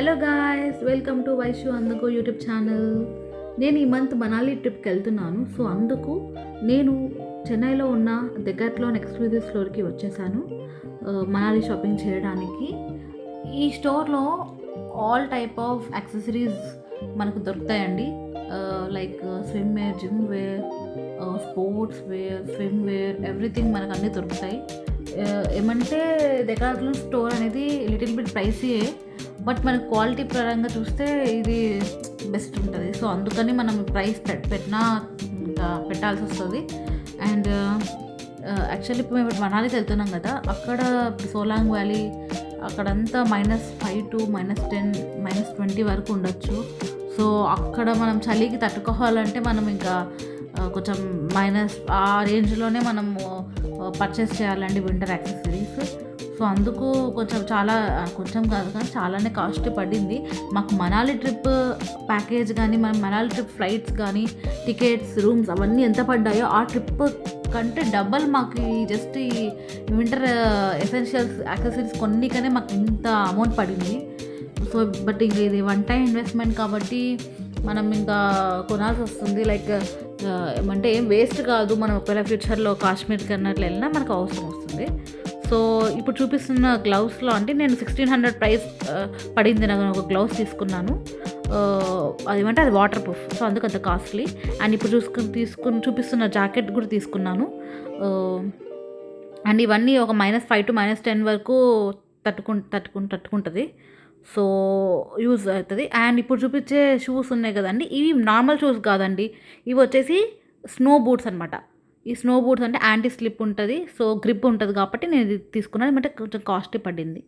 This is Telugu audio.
Hello guys, welcome to Vaishu అందుకు యూట్యూబ్ ఛానల్. నేను ఈ మంత్ మనాలి ట్రిప్కి వెళ్తున్నాను. సో అందుకు నేను చెన్నైలో ఉన్న దగ్గరలోని ఎక్స్క్లూజివ్ స్టోర్కి వచ్చేసాను మనాలి షాపింగ్ చేయడానికి. ఈ స్టోర్లో ఆల్ టైప్ ఆఫ్ యాక్సెసరీస్ మనకు దొరుకుతాయండి. Like swimwear, gymwear, sportswear, swimwear, everything మనకు అన్నీ దొరుకుతాయి. ఏమంటే డెకాథ్లాన్ స్టోర్ అనేది లిటిల్ బిట్ ప్రైసీయే, బట్ మనకు క్వాలిటీ పరంగా చూస్తే ఇది బెస్ట్ ఉంటుంది. సో అందుకని మనం ప్రైస్ పెట్టినా ఇంకా పెట్టాల్సి వస్తుంది. అండ్ యాక్చువల్లీ ఇప్పుడు మేము మనాలికి వెళ్తున్నాం కదా, అక్కడ సోలాంగ్ వ్యాలీ అక్కడంతా -5 to -10, -20 వరకు ఉండొచ్చు. సో అక్కడ మనం చలికి తట్టుకోవాలంటే మనం ఇంకా కొంచెం ఆ రేంజ్లోనే మనము పర్చేస్ చేయాలండి వింటర్ యాక్సెసరీస్. సో అందుకు కొంచెం కాదు కానీ చాలానే కాస్ట్ పడింది మాకు. మనాలి ట్రిప్ ప్యాకేజ్ కానీ మన మనాలి ట్రిప్ ఫ్లైట్స్ కానీ టికెట్స్, రూమ్స్ అవన్నీ ఎంత పడ్డాయో ఆ ట్రిప్ కంటే డబల్ మాకు జస్ట్ ఈ వింటర్ ఎసెన్షియల్స్ యాక్సెసరీస్ కొన్నికనే మాకు ఇంత అమౌంట్ పడింది. సో బట్ ఇంక ఇది వన్ టైం ఇన్వెస్ట్మెంట్ కాబట్టి మనం ఇంకా కొనాల్సి వస్తుంది. లైక్ ఏమంటే ఏం వేస్ట్ కాదు. మనం ఒకవేళ ఫ్యూచర్లో కాశ్మీర్కి అన్నట్లు వెళ్ళినా మనకు అవసరం వస్తుంది. సో ఇప్పుడు చూపిస్తున్న గ్లౌస్లో అంటే నేను 1600 ప్రైస్ పడింది. నాకు ఒక గ్లౌస్ తీసుకున్నాను. అదేమంటే అది వాటర్ ప్రూఫ్, సో అందుకు అంత కాస్ట్లీ. అండ్ ఇప్పుడు చూపిస్తున్న జాకెట్ కూడా తీసుకున్నాను. అండ్ ఇవన్నీ ఒక -5 to -10 వరకు తట్టుకుంటుంది. సో యూజ్ అవుతుంది. అండ్ ఇప్పుడు చూపించే షూస్ ఉన్నాయి కదండి, ఇవి నార్మల్ షూస్ కాదండి, ఇవి వచ్చేసి స్నో బూట్స్ అనమాట. ఈ స్నో బూట్స్ అంటే యాంటీ స్లిప్ ఉంటుంది, సో గ్రిప్ ఉంటుంది కాబట్టి నేను ఇది తీసుకున్నాను. అంటే కొంచెం కాస్ట్లీ పడింది.